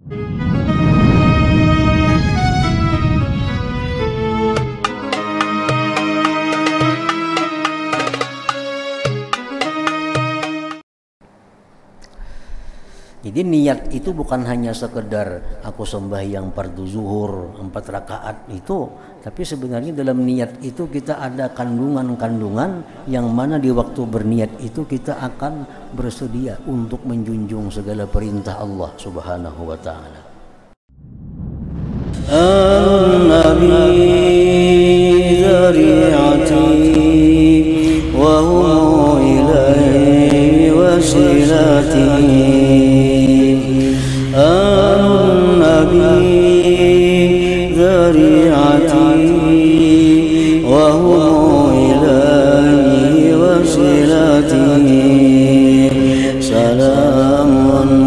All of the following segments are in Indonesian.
Jadi niat itu bukan hanya sekedar aku sembahyang fardu zuhur 4 rakaat itu, tapi sebenarnya dalam niat itu kita ada kandungan-kandungan yang mana di waktu berniat itu kita akan bersedia untuk menjunjung segala perintah Allah Subhanahu wa taala. An-nabi dzari'ati wa huwa ilaihi wasilati.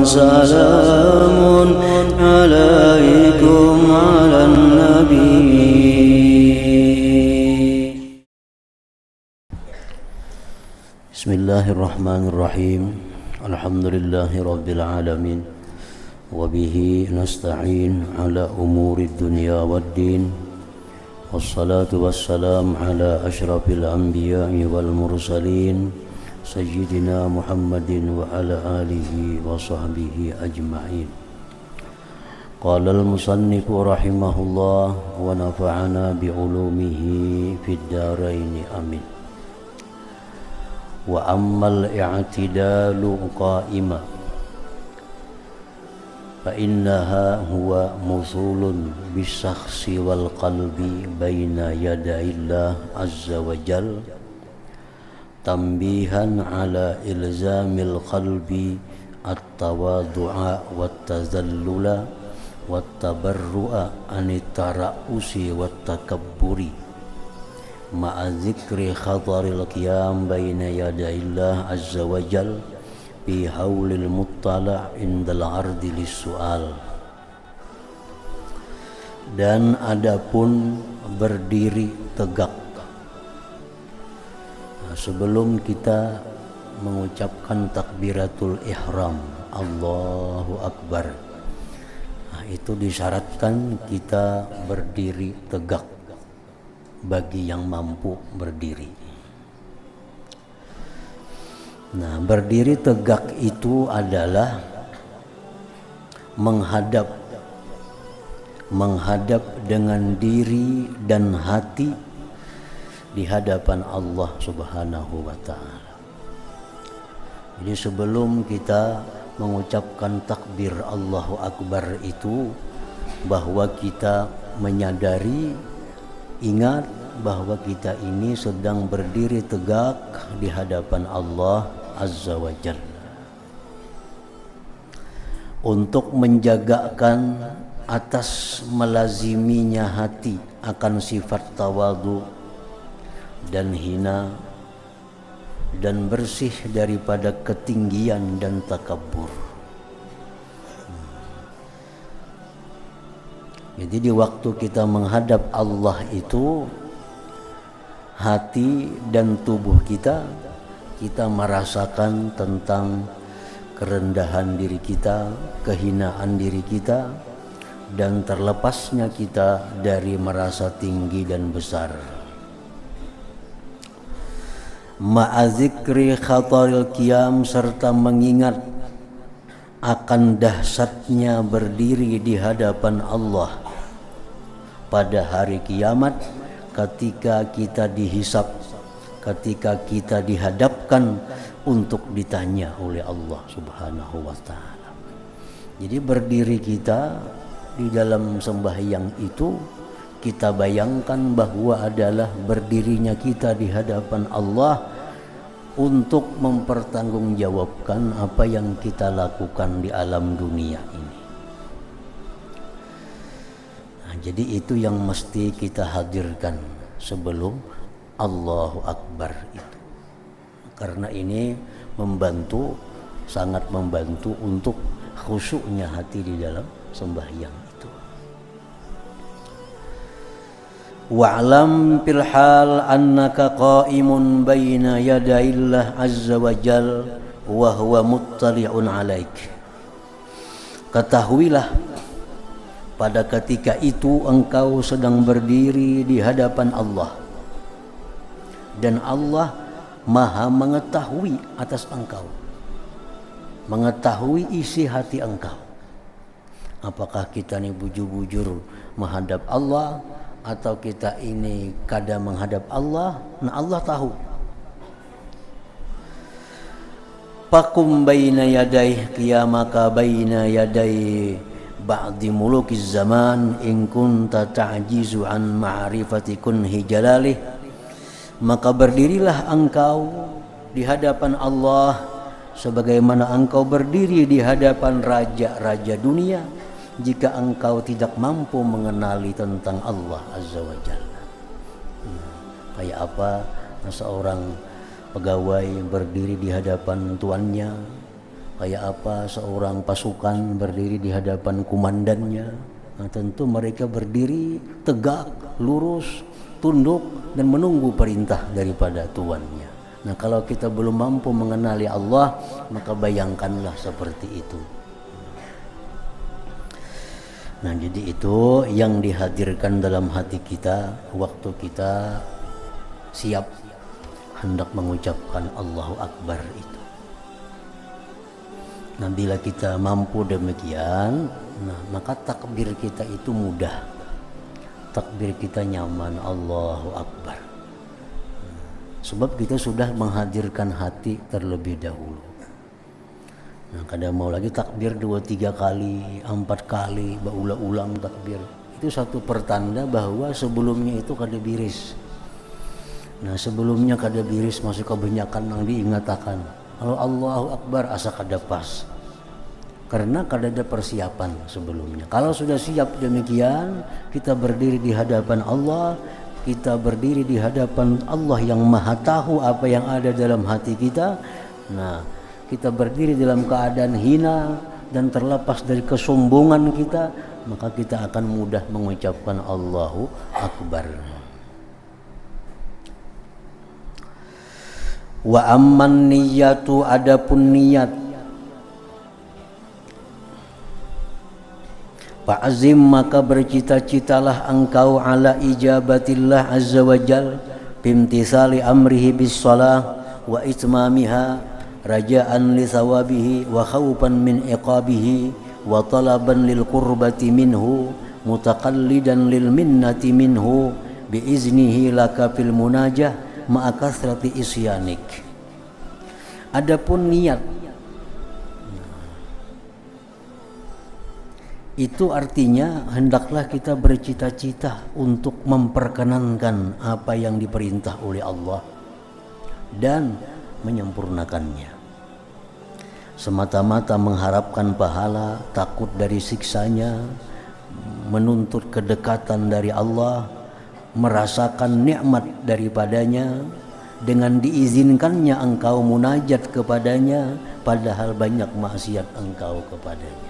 Salamun alaikum ala nabi. Bismillahirrahmanirrahim. Alhamdulillahi rabbil alamin. Wabihi nasta'in ala umuri dunya waddin. Wassalatu wassalam ala ashrafil anbiya'i wal mursalin Sayyidina Muhammadin wa ala alihi wa sahbihi ajma'in. Qala al-musannifu rahimahullah wa nafa'ana bi'ulumihi fid daraini amin. Wa ammal i'tidalu qa'ima fa innaha huwa musulun bisakhsi wal qalbi baina yadayillah azza wa jal tambihan ala ilzamil qalbi at-tawadu'a wat-tazallula wat-tabarru'a anit tara'usi wat-takabburi ma'a zikri khataril qiyam baina yadayillah azza wa jal bi haulil muttala' indal ardi lis-su'al. Dan adapun berdiri tegak sebelum kita mengucapkan takbiratul ihram Allahu Akbar, itu disyaratkan kita berdiri tegak bagi yang mampu berdiri. Nah, berdiri tegak itu adalah menghadap dengan diri dan hati di hadapan Allah Subhanahu wa taala. Jadi sebelum kita mengucapkan takbir Allahu Akbar itu, bahwa kita menyadari, ingat bahwa kita ini sedang berdiri tegak di hadapan Allah Azza wa Jalla. Untuk menjagakan atas melaziminya hati akan sifat tawadhu dan hina dan bersih daripada ketinggian dan takabur. Jadi di waktu kita menghadap Allah itu, hati dan tubuh kita merasakan tentang kerendahan diri kita, kehinaan diri kita, dan terlepasnya kita dari merasa tinggi dan besar. Ma'azikri khataril qiyam, serta mengingat akan dahsyatnya berdiri di hadapan Allah pada hari kiamat, ketika kita dihisab, ketika kita dihadapkan untuk ditanya oleh Allah Subhanahu wa taala. Jadi berdiri kita di dalam sembahyang itu, kita bayangkan bahwa adalah berdirinya kita di hadapan Allah untuk mempertanggungjawabkan apa yang kita lakukan di alam dunia ini. Nah, jadi itu yang mesti kita hadirkan sebelum Allahu Akbar itu. Karena ini sangat membantu untuk khusyuknya hati di dalam sembahyang itu. Wa'lam fil hal annaka qa'imun baina yadayillah azza wa jal wa huwa muttali'un alaik. Ketahuilah pada ketika itu engkau sedang berdiri di hadapan Allah dan Allah Maha mengetahui atas engkau, mengetahui isi hati engkau. Apakah kita ini bujur-bujur menghadap Allah atau kita ini kada menghadap Allah? Nah, Allah tahu. Pakum baina yaday qiyamaka baina yaday ba'di mulukiz zaman in kunta ta'jizu an ma'rifati kunhi jalalih. Maka berdirilah engkau di hadapan Allah sebagaimana engkau berdiri di hadapan raja-raja dunia jika engkau tidak mampu mengenali tentang Allah Azza wa Jalla. Kayak apa seorang pegawai berdiri di hadapan tuannya, kayak apa seorang pasukan berdiri di hadapan komandannya. Nah, tentu mereka berdiri tegak, lurus, tunduk dan menunggu perintah daripada tuannya. Nah, kalau kita belum mampu mengenali Allah, maka bayangkanlah seperti itu. Nah, jadi itu yang dihadirkan dalam hati kita waktu kita siap hendak mengucapkan Allahu Akbar itu. Nah, bila kita mampu demikian, nah, maka takbir kita itu mudah. Takbir kita nyaman, Allahu Akbar. Sebab kita sudah menghadirkan hati terlebih dahulu. Nah, kadang mau lagi takbir 2-3 kali, 4 kali, berulang-ulang takbir. Itu satu pertanda bahwa sebelumnya itu kada biris. Nah, sebelumnya kada biris masih kebanyakan yang diingatakan. Kalau Allahu Akbar asa kada pas. Karena kada ada persiapan sebelumnya. Kalau sudah siap demikian, kita berdiri di hadapan Allah, kita berdiri di hadapan Allah yang Maha tahu apa yang ada dalam hati kita. Nah, kita berdiri dalam keadaan hina dan terlepas dari kesombongan kita, maka kita akan mudah mengucapkan Allahu Akbar. Wa amman niyatu, adapun niat, fa'azim maka bercita-citalah engkau ala ijabatillah azza wa jal bimtisali amrihi bis salah wa itmamiha raja'an li thawabihi wa khawfan min iqabihi wa talaban lil qurbati minhu mutaqallidan lil minnati minhu bi iznihi laka fil munajah ma'a kathrati isyanik. Adapun niat itu artinya hendaklah kita bercita-cita untuk memperkenankan apa yang diperintah oleh Allah dan menyempurnakannya. Semata-mata mengharapkan pahala, takut dari siksanya, menuntut kedekatan dari Allah, merasakan nikmat daripadanya, dengan diizinkannya engkau munajat kepadanya padahal banyak maksiat engkau kepadanya.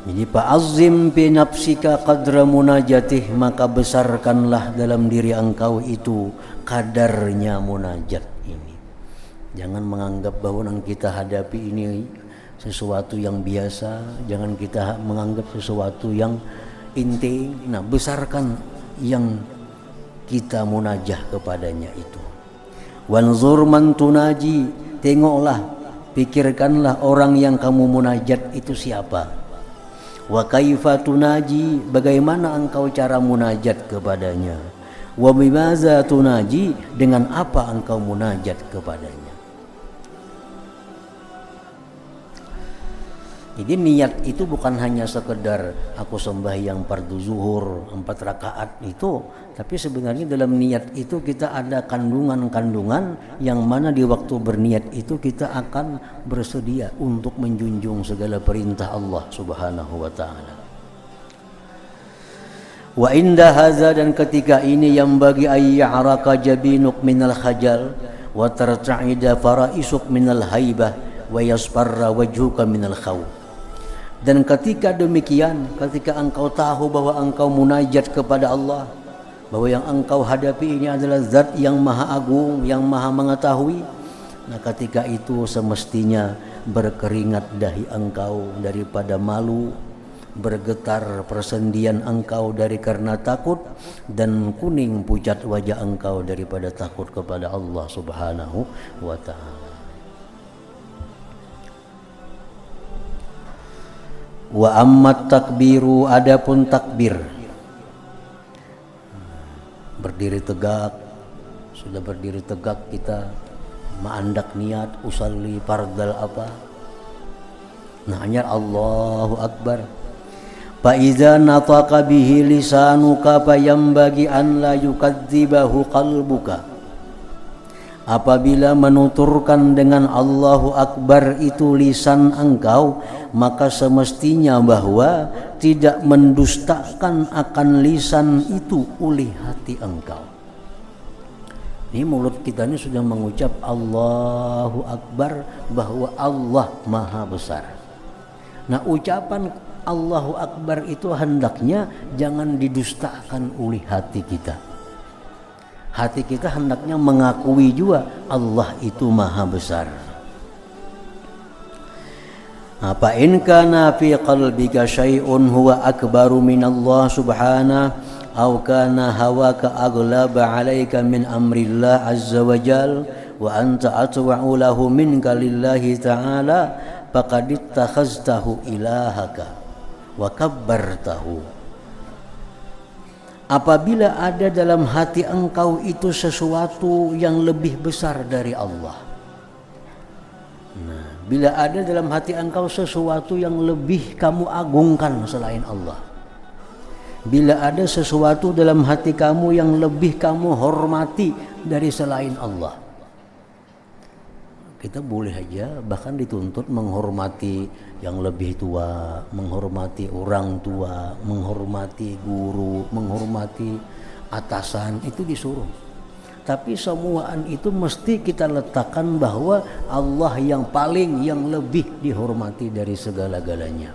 Jadi fa'azzim bi nafsika qadra munajatih, maka besarkanlah dalam diri engkau itu kadarnya munajat ini. Jangan menganggap bahwa yang kita hadapi ini sesuatu yang biasa, jangan kita menganggap sesuatu yang inti. Nah, besarkan yang kita munajah kepadanya itu. Wanzur man tunaji, tengoklah, pikirkanlah orang yang kamu munajat itu siapa. Wa kaifa tunaji, bagaimana engkau cara munajat kepadanya. Wa bimaza tunaji, dengan apa engkau munajat kepadanya. Jadi niat itu bukan hanya sekedar aku sembahyang fardu zuhur 4 rakaat itu, tapi sebenarnya dalam niat itu kita ada kandungan-kandungan yang mana di waktu berniat itu kita akan bersedia untuk menjunjung segala perintah Allah Subhanahu wa taala. Wa inda hadza, dan ketika ini yang bagi ayyaraka jabinuk minal khajal wa tarta'ida faraisuk minal haibah wa yasfarra wajhuka minal khawf. Dan ketika demikian, ketika engkau tahu bahwa engkau munajat kepada Allah, bahwa yang engkau hadapi ini adalah zat yang maha agung, yang maha mengetahui, nah ketika itu semestinya berkeringat dahi engkau daripada malu, bergetar persendian engkau dari karena takut, dan kuning pucat wajah engkau daripada takut kepada Allah Subhanahu wa ta'ala. Wa ammat takbiru, adapun takbir, berdiri tegak, sudah berdiri tegak kita ma'andak niat usalli fardal apa, nah hanya Allahu Akbar. Fa idza nataqa bihi lisanuka fayambagi an la yukadzibahu qalbuka, apabila menuturkan dengan Allahu Akbar itu lisan engkau, maka semestinya bahwa tidak mendustakan akan lisan itu oleh hati engkau. Ini mulut kita ini sudah mengucap Allahu Akbar, bahwa Allah Maha Besar. Nah, ucapan Allahu Akbar itu hendaknya jangan didustakan oleh hati kita. Hati kita hendaknya mengakui juga Allah itu Maha Besar. Apa in kana fi qalbika syai'un huwa akbaru min Allah subhanahu aw kana hawaka aghlaba 'alaika min amrillah azza wa jal wa anta atwa'u lahu minka lillahi ta'ala faqad ittakhaztahu ilahaka wa kabbartahu. Apabila ada dalam hati engkau itu sesuatu yang lebih besar dari Allah. Nah, bila ada dalam hati engkau sesuatu yang lebih kamu agungkan selain Allah, bila ada sesuatu dalam hati kamu yang lebih kamu hormati dari selain Allah, kita boleh aja bahkan dituntut menghormati yang lebih tua, menghormati orang tua, menghormati guru, menghormati atasan, itu disuruh. Tapi semuaan itu mesti kita letakkan bahwa Allah yang paling, yang lebih dihormati dari segala-galanya.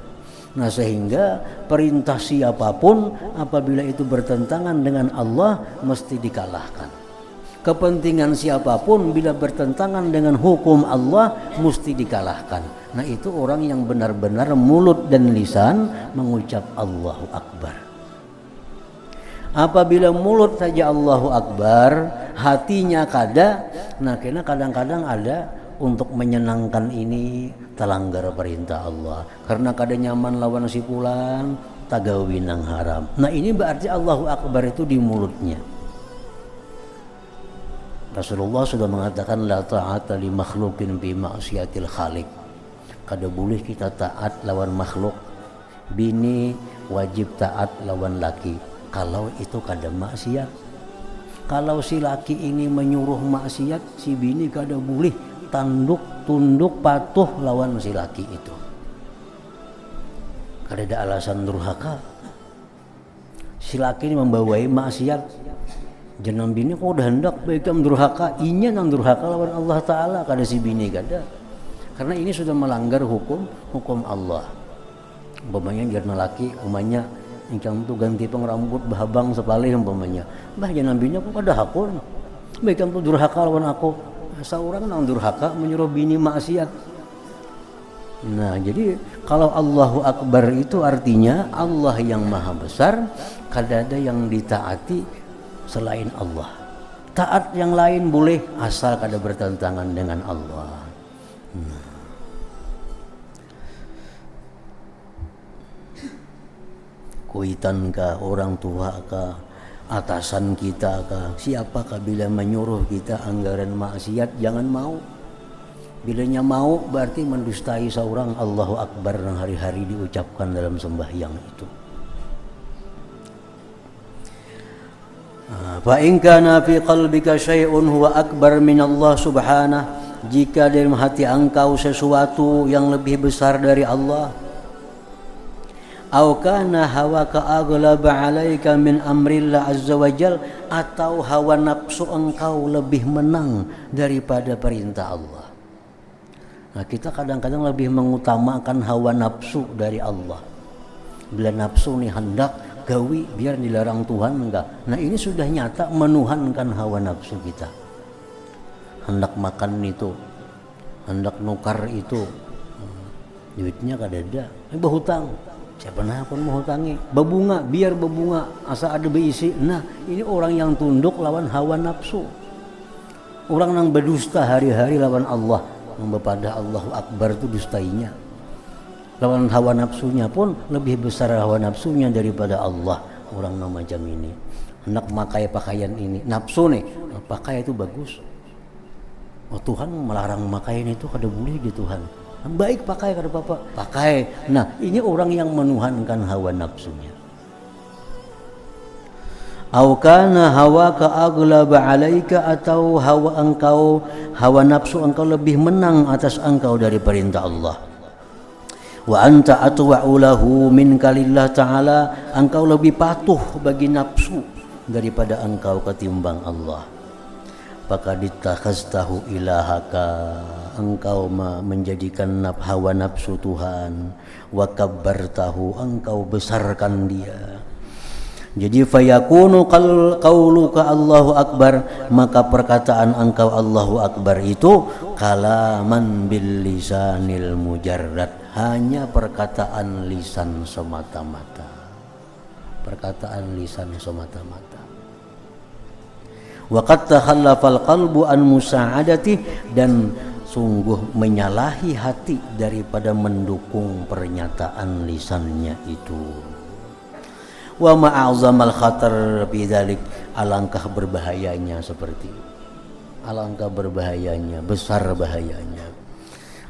Nah, sehingga perintah siapapun apabila itu bertentangan dengan Allah mesti dikalahkan. Kepentingan siapapun bila bertentangan dengan hukum Allah mesti dikalahkan. Nah, itu orang yang benar-benar mulut dan lisan mengucap Allahu Akbar. Apabila mulut saja Allahu Akbar, hatinya kada, nah karena kadang-kadang ada untuk menyenangkan ini terlanggar perintah Allah. Karena kada nyaman lawan si fulan, tagawi nang haram. Nah, ini berarti Allahu Akbar itu di mulutnya. Rasulullah sudah mengatakan la ta'ata li makhluqin bi ma'siyatil khaliq. Kada boleh kita taat lawan makhluk. Bini wajib taat lawan laki kalau itu kada maksiat. Kalau si laki ini menyuruh maksiat, si bini kada boleh tunduk patuh lawan si laki itu. Kada ada alasan durhaka. Si laki ini membawai maksiat, jenam bini kok udah hendak baikam durhaka, inya nang durhaka lawan Allah Ta'ala, kada si bini kada. Karena ini sudah melanggar hukum Allah. Umpamanya jenam laki, umpamanya ingkang tu ganti pengrambut bahabang sepalih umpamanya. Bah jenam bini kok kada hakun, baikam tu durhaka lawan aku. Seorang nang durhaka menyuruh bini maksiat. Nah, jadi kalau Allahu Akbar itu artinya Allah yang Maha Besar, kada ada yang ditaati selain Allah. Taat yang lain boleh asal kada bertentangan dengan Allah. Kuitan kah, orang tua kah, atasan kita kah, siapakah bila menyuruh kita anggaran maksiat, jangan mau. Bilanya mau berarti mendustai seorang Allahu Akbar yang hari-hari diucapkan dalam sembahyang itu. Fa in kana fi qalbika syai'un huwa akbar min Allah subhanahu, jika dalam hati engkau sesuatu yang lebih besar dari Allah, au kana hawaka aghlaba 'alaika min amrillah azza wajal, atau hawa nafsu engkau lebih menang daripada perintah Allah. Nah, kita kadang-kadang lebih mengutamakan hawa nafsu dari Allah. Bila nafsu nih hendak gawi biar dilarang Tuhan enggak. Nah, ini sudah nyata menuhankan hawa nafsu kita. Hendak makan itu, hendak nukar itu, duitnya kadada, berhutang. Siapa nah pun mau hutangi, berbunga biar berbunga, asa ada berisi. Nah ini orang yang tunduk lawan hawa nafsu, orang yang berdusta hari-hari lawan Allah, yang berpada Allahu Akbar itu dustainya. Lawan hawa nafsunya pun lebih besar hawa nafsunya daripada Allah. Orang macam ini hendak memakai pakaian ini, nafsu nih, pakai itu bagus. Oh Tuhan melarang pakaian itu, kada boleh di Tuhan. Baik pakai kata Bapak, pakai. Nah ini orang yang menuhankan hawa nafsunya. Au kana hawaka aghlaba alaika, atau hawa nafsu engkau lebih menang atas engkau dari perintah Allah. Wa anta atwa'u lahu min kalillah ta'ala, engkau lebih patuh bagi nafsu daripada engkau ketimbang Allah. Faqad ittakhaztahu ilahaka, engkau menjadikan hawa nafsu Tuhan. Wa kabbartahu, engkau besarkan dia. Jadi fayakunu qauluka Allahu Akbar, maka perkataan engkau Allahu Akbar itu kalaman bil lisanil mujarrad, hanya perkataan lisan semata-mata. Perkataan lisan semata-mata. Wa qad takhallafal qalbu an musa'adati, dan sungguh menyalahi hati daripada mendukung pernyataan lisannya itu. Wa ma'azamal khatar bidzalik, alangkah berbahayanya seperti itu. Alangkah berbahayanya, besar bahayanya.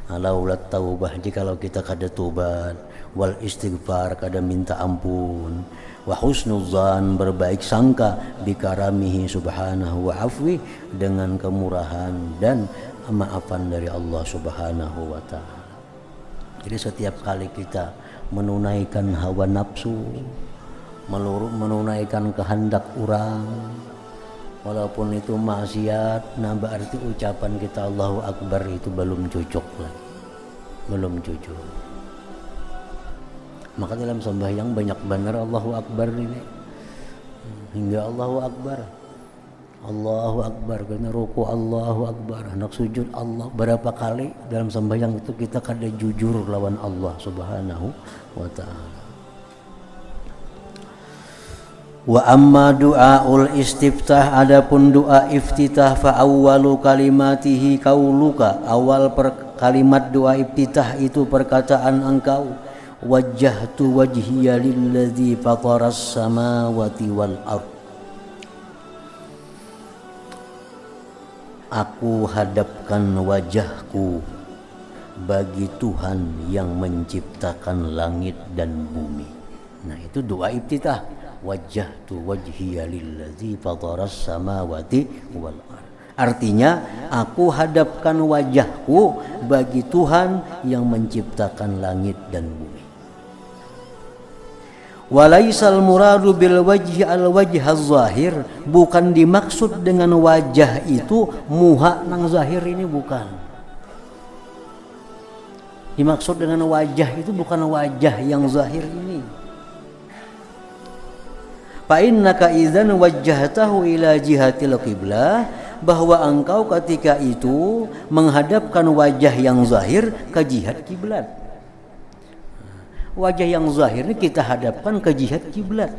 Alaulat taubah, jikalau kita kada tobat, wal istighfar, kada minta ampun, wa husnuzan, berbaik sangka, bikaramihi subhanahu wa afwi, dengan kemurahan dan maafan dari Allah subhanahu wa ta'ala. Jadi setiap kali kita menunaikan hawa nafsu, menunaikan kehendak orang, walaupun itu maksiat, nah berarti ucapan kita Allahu Akbar itu belum cocok lagi, belum cocok. Maka dalam sembahyang banyak benar Allahu Akbar ini, hingga Allahu Akbar, Allahu Akbar, karena ruku Allahu Akbar, hendak sujud Allah. Berapa kali dalam sembahyang itu kita kada jujur lawan Allah subhanahu wa ta'ala. Wa amma du'aul istiftah, adapun doa iftitah, fa awwalu kalimatihi qauluka, awal kalimat doa iftitah itu perkataan engkau, wajjahtu wajhiya lilladzi fataras samawati wal ard, aku hadapkan wajahku bagi Tuhan yang menciptakan langit dan bumi. Nah itu doa iftitah. Wajjahtu wajhiya lilladzi fataras samawati wal ard, artinya aku hadapkan wajahku bagi Tuhan yang menciptakan langit dan bumi. Walaisal muradu bil wajhi al wajh az-zahir, bukan dimaksud dengan wajah itu muha nang zahir, ini bukan. Dimaksud dengan wajah itu bukan wajah yang zahir ini. Fa innaka idzan wajjahtahu ila jihatil qiblah, bahwa engkau ketika itu menghadapkan wajah yang zahir ke jihad kiblat. Wajah yang zahir ini kita hadapkan ke jihad kiblat.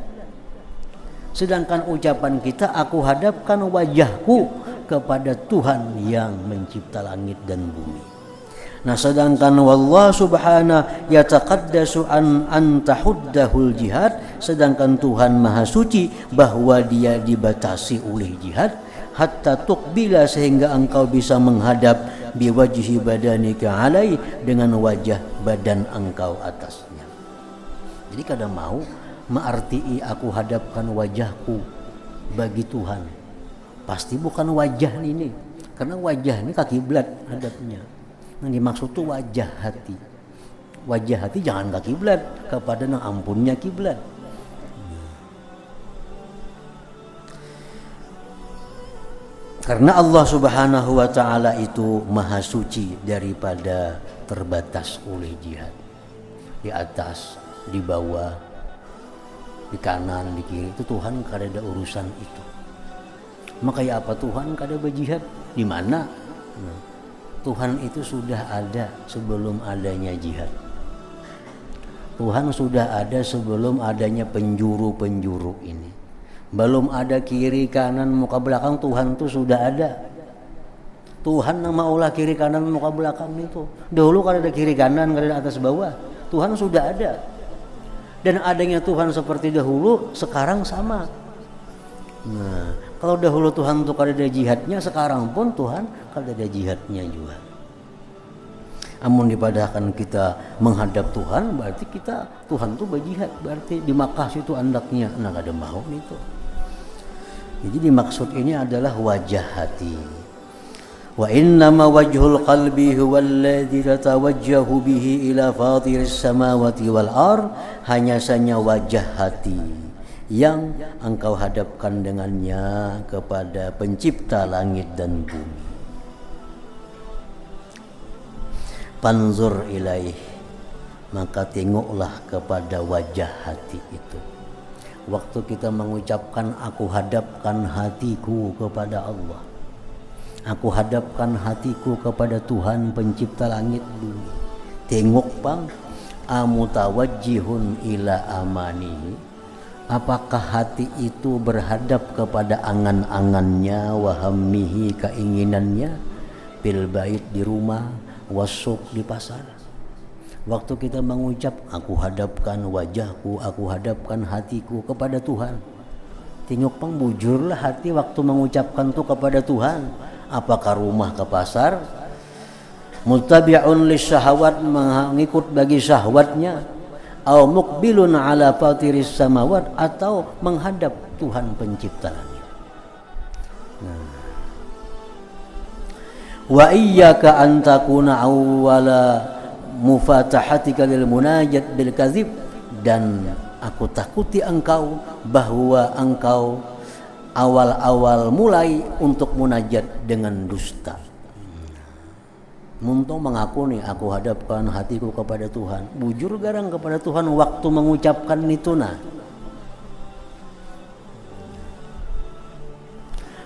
Sedangkan ucapan kita, aku hadapkan wajahku kepada Tuhan yang mencipta langit dan bumi. Nah sedangkan wallah subhanahu yataqaddasu an tahuddahul jihad, sedangkan Tuhan maha suci bahwa dia dibatasi oleh jihad, hatta tuqbila, sehingga engkau bisa menghadap biwajhi badanika alai, dengan wajah badan engkau atasnya. Jadi kadang mau mengarti aku hadapkan wajahku bagi Tuhan, pasti bukan wajah ini, karena wajah ini kaki kiblat hadapnya. Yang dimaksud itu wajah hati. Wajah hati jangan ke kiblat, kepada nang ampunnya kiblat. Karena Allah subhanahu wa ta'ala itu maha suci daripada terbatas oleh jihad. Di atas, di bawah, di kanan, di kiri, itu Tuhan kada ada urusan itu. Makanya apa Tuhan kada berjihad? Di mana? Tuhan itu sudah ada sebelum adanya jihad. Tuhan sudah ada sebelum adanya penjuru-penjuru ini. Belum ada kiri kanan muka belakang, Tuhan itu sudah ada. Tuhan nama Allah kiri kanan muka belakang itu. Dahulu kan ada kiri kanan, kan ada atas bawah. Tuhan sudah ada. Dan adanya Tuhan seperti dahulu, sekarang sama. Nah, kalau dahulu Tuhan itu kada ada jihadnya, sekarang pun Tuhan kada ada jihadnya juga. Amun dipadahkan kita menghadap Tuhan, berarti kita Tuhan tuh berjihad, berarti di Makkah situ andaknya, nah kada mau itu. Jadi dimaksud ini adalah wajah hati. Wa innama wajhul qalbi huwal ladzi tatawajjahu bihi ila fatiris samawati wal ard, hanya saja wajah hati yang engkau hadapkan dengannya kepada pencipta langit dan bumi. Panzur ilaih, maka tengoklah kepada wajah hati itu. Waktu kita mengucapkan aku hadapkan hatiku kepada Allah, aku hadapkan hatiku kepada Tuhan pencipta langit bumi. Tengok bang, amutawajjihun ila amani, apakah hati itu berhadap kepada angan-angannya, wahammihi keinginannya, bil bait di rumah, wasuk di pasar. Waktu kita mengucap aku hadapkan wajahku, aku hadapkan hatiku kepada Tuhan, tengok pang bujurlah hati waktu mengucapkan itu kepada Tuhan. Apakah rumah ke pasar, muttabi'un lisyahawat, mengikut bagi syahwatnya, au muqbilun ala fatiris samawat, atau menghadap Tuhan pencipta langit. Wa iyyaka an takuna awwala mufatahatika lil munajat bil kadzib, dan aku takuti engkau bahwa engkau awal-awal mulai untuk munajat dengan dusta. Muntong mengaku nih aku hadapkan hatiku kepada Tuhan, bujur garang kepada Tuhan waktu mengucapkan itu nah.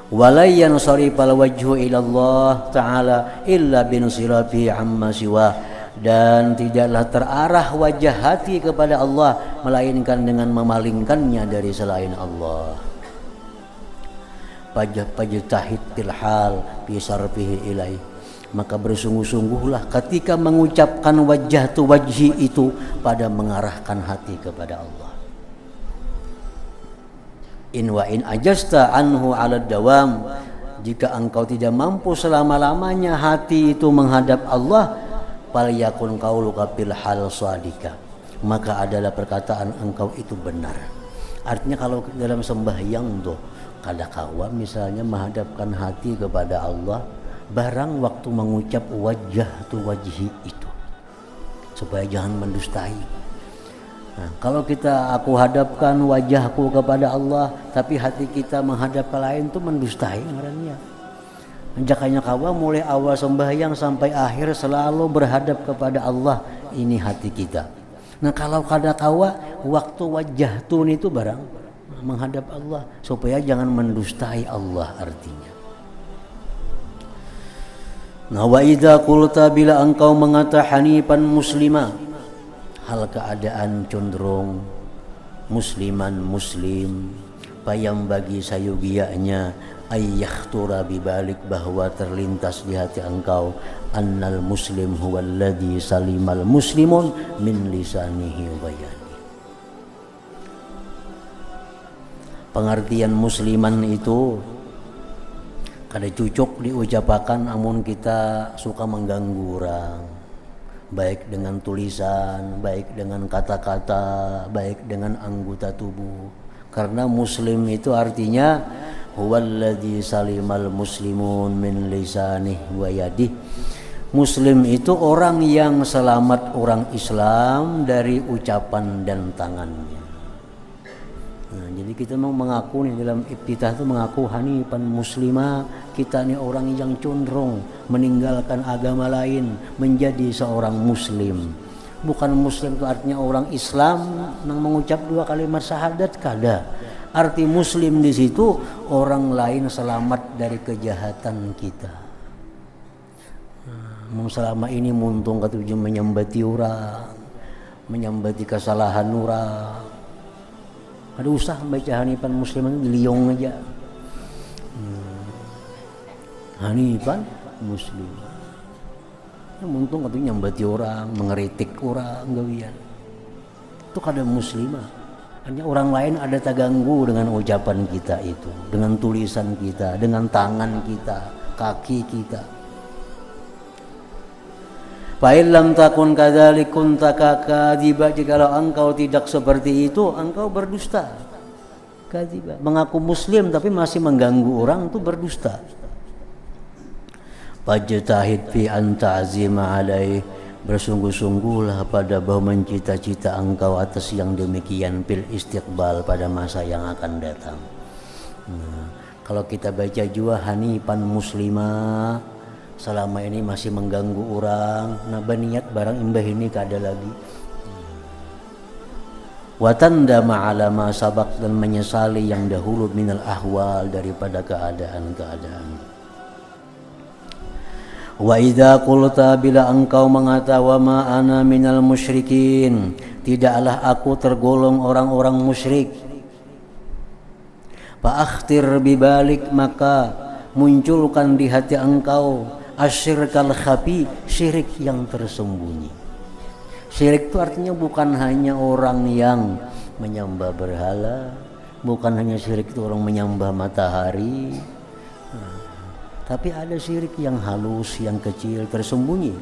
Walayyan sarifal wajhu ilallah ta'ala illa binsirafi amma siwa, dan tidaklah terarah wajah hati kepada Allah melainkan dengan memalingkannya dari selain Allah. Pajtahid fil hal fi sarfihi ilaih, maka bersungguh-sungguhlah ketika mengucapkan wajah tu wajhi itu pada mengarahkan hati kepada Allah. In wa in ajasta anhu ala dawam, jika engkau tidak mampu selama-lamanya hati itu menghadap Allah, fal yakun qauluka fil hal sadika, maka adalah perkataan engkau itu benar. Artinya kalau dalam sembahyang tuh kada kawa misalnya menghadapkan hati kepada Allah, barang waktu mengucap wajah tu wajhi itu, supaya jangan mendustai. Nah, kalau kita aku hadapkan wajahku kepada Allah, tapi hati kita menghadap ke lain itu mendustai ngarannya. Jakanya kawa mulai awal sembahyang sampai akhir selalu berhadap kepada Allah, ini hati kita. Nah kalau kada kawa waktu wajah tu itu barang menghadap Allah, supaya jangan mendustai Allah artinya. Nah wa idza qulta, bila engkau mengata hanifan muslimah, hal keadaan cenderung musliman muslim, payam bagi sayugianya ayyakhtura bibalik, bahwa terlintas di hati engkau annal muslim huwallazi salimal muslimun min lisanihi wa yadihi. Pengertian musliman itu kada cucuk diucapakan amun kita suka mengganggu orang, baik dengan tulisan, baik dengan kata-kata, baik dengan anggota tubuh. Karena muslim itu artinya huwallazi salimal muslimun min lisanihi wa yadihi. Muslim itu orang yang selamat orang Islam dari ucapan dan tangannya. Nah, jadi kita mau mengaku nih dalam iftitah itu mengaku hanifan muslimah, kita nih orang yang condong meninggalkan agama lain menjadi seorang muslim. Bukan muslim itu artinya orang Islam yang mengucap dua kalimat syahadat, kada. Arti muslim di situ orang lain selamat dari kejahatan kita. Selama ini muntung katuju menyembati orang, menyambati kesalahan nura. Ada usah baca Hanifan Musliman di liong aja. Hanifan Muslim. Yang untung katanya nyambati orang, mengeritik orang, gawian. Itu kada muslimah. Hanya orang lain ada terganggu dengan ucapan kita itu, dengan tulisan kita, dengan tangan kita, kaki kita. Fa illam takun kadzalik kunta kadziba, jikalau engkau tidak seperti itu, engkau berdusta. Kadziba, mengaku muslim tapi masih mengganggu orang itu berdusta. Fajtahid fi an ta'zima alaih, bersungguh-sungguhlah pada bahwa mencita-cita engkau atas yang demikian fil istiqbal, pada masa yang akan datang. Nah, kalau kita baca juga Hanifan Muslimah, selama ini masih mengganggu orang, nah baniat barang imbah ini kada lagi. Watandama ala ma sabaq, dan menyesali yang dahulu minal ahwal, daripada keadaan-keadaan. Wa idza qulta, bila engkau mengata wa ma ana minal musyrikin, tidaklah aku tergolong orang-orang musyrik. Fa akhtir bibalik, maka munculkan di hati engkau asyirkal khafi, syirik yang tersembunyi. Syirik itu artinya bukan hanya orang yang menyembah berhala, bukan hanya syirik itu orang menyembah matahari. Tapi ada syirik yang halus, yang kecil, tersembunyi.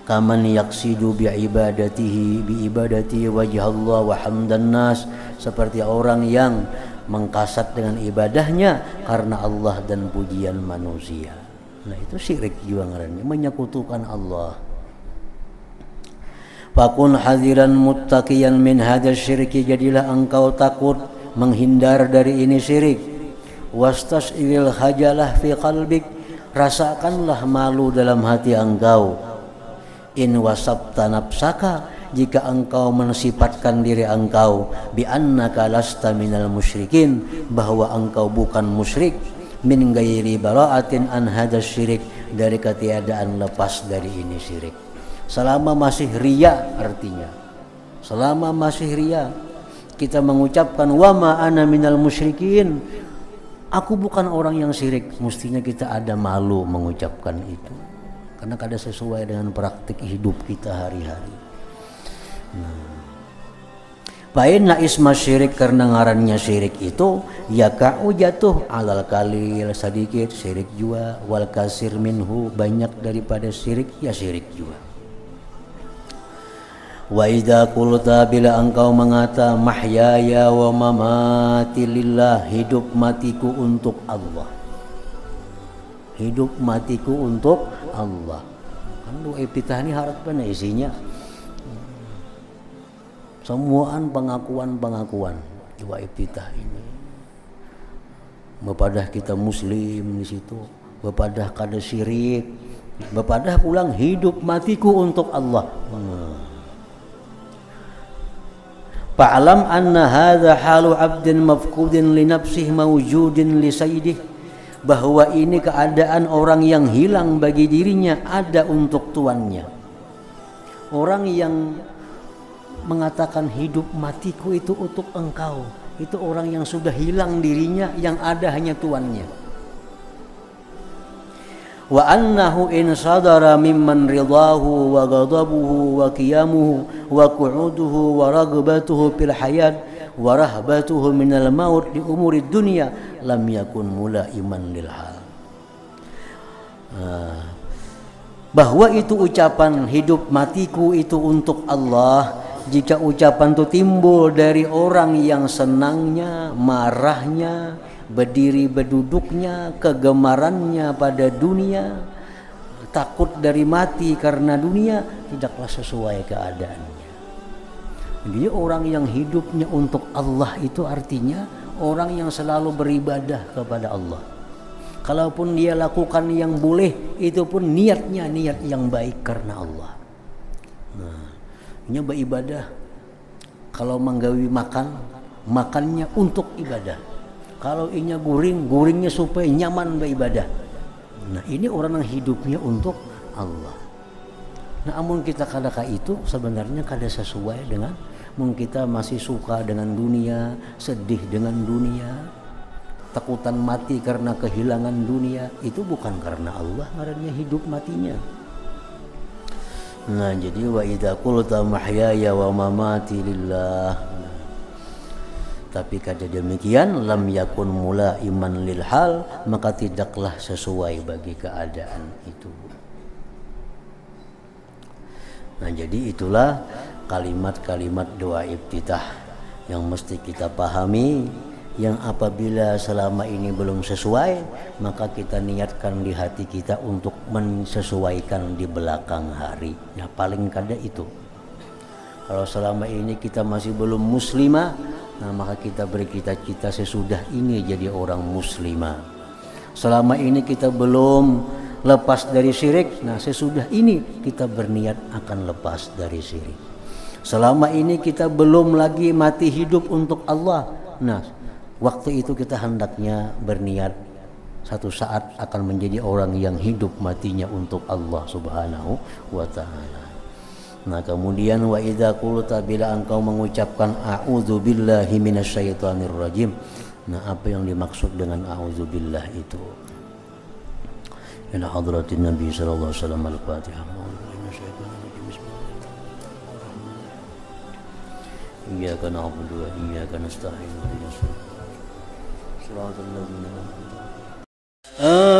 Kaman yaqsidu bi ibadatihi wajh Allah wa hamdan nas, seperti orang yang mengkasat dengan ibadahnya karena Allah dan pujian manusia. Nah itu syirik juga ngarannya, menyekutukan Allah. Fakun hadiran muttaqiyan min hadzal syirki, jadilah engkau takut menghindar dari ini syirik. Wastas'il hajalah fi qalbik, rasakanlah malu dalam hati engkau. In wasabta nafsaka, jika engkau mensifatkan diri engkau bi annaka lasta minal musyrikin, bahwa engkau bukan musyrik, min ghairi bara'atin an hadzal syirik, dari ketiadaan lepas dari ini syirik. Selama masih riya, artinya selama masih riya kita mengucapkan wa ma ana minal musyrikin, aku bukan orang yang syirik, mestinya kita ada malu mengucapkan itu, karena kada sesuai dengan praktik hidup kita hari-hari. Fa'inna isma syirik, karena ngarannya syirik itu ya ka'u jatuh alal kalil, sedikit syirik juga, wal kasir minhu, banyak daripada syirik ya syirik juga. Wa idza qulta, bila engkau mengata mahyaya wa mamati lillah, hidup matiku untuk Allah, hidup matiku untuk Allah. Kan doa epitah ini harapan isinya semuaan pengakuan doa epitah ini. Bepadah kita muslim di situ, bepadah kada syirik, bepadah pulang hidup matiku untuk Allah. Fa'lam anna hadza halu 'abdin mafqudin li nafsihi mawjudin li sayyidih, bahwa ini keadaan orang yang hilang bagi dirinya, ada untuk tuannya. Orang yang mengatakan hidup matiku itu untuk engkau, itu orang yang sudah hilang dirinya, yang ada hanya tuannya. Wa annahu in sadara mimman ridahu wa ghadabuhu wa qiyamuhu wa qu'uduhu wa ragbatuhu fil hayat wa rahbatuhu minal maut li umuri dunya lam yakun mulaiman lil hal. Bahwa itu ucapan hidup matiku itu untuk Allah, jika ucapan itu timbul dari orang yang senangnya, marahnya, berdiri berduduknya, kegemarannya pada dunia, takut dari mati karena dunia, tidaklah sesuai keadaannya. Jadi orang yang hidupnya untuk Allah itu artinya orang yang selalu beribadah kepada Allah. Kalaupun dia lakukan yang boleh, itu pun niatnya niat yang baik karena Allah. Nah, ini beribadah. Kalau menggawi makan, makannya untuk ibadah. Kalau inya guring, guringnya supaya nyaman beribadah. Nah ini orang yang hidupnya untuk Allah. Namun kita kadang itu sebenarnya kada sesuai dengan mungkin kita masih suka dengan dunia, sedih dengan dunia, takutan mati karena kehilangan dunia. Itu bukan karena Allah ngarannya hidup matinya. Nah, jadi wa idza qulta mahyaya wa mamati lillah. Tapi kada demikian lam yakun mula iman lil hal, maka tidaklah sesuai bagi keadaan itu. Nah, jadi itulah kalimat-kalimat doa iftitah yang mesti kita pahami, yang apabila selama ini belum sesuai, maka kita niatkan di hati kita untuk mensesuaikan di belakang hari. Ya paling kada itu. Kalau selama ini kita masih belum muslimah, nah maka kita bercita-cita sesudah ini jadi orang muslimah. Selama ini kita belum lepas dari syirik, nah sesudah ini kita berniat akan lepas dari syirik. Selama ini kita belum lagi mati hidup untuk Allah, nah waktu itu kita hendaknya berniat satu saat akan menjadi orang yang hidup matinya untuk Allah Subhanahu wa ta'ala. Nah kemudian wa idza qulta, bila engkau mengucapkan a'udzubillahi minasyaitonirrajim. Nah apa yang dimaksud dengan a'udzubillah itu? Ila hadratin Nabi sallallahu alaihi wasallam al-Fatihah. Iyyaka na'budu wa iyyaka nasta'in. Shiratal ladzina an'amta 'alaihim.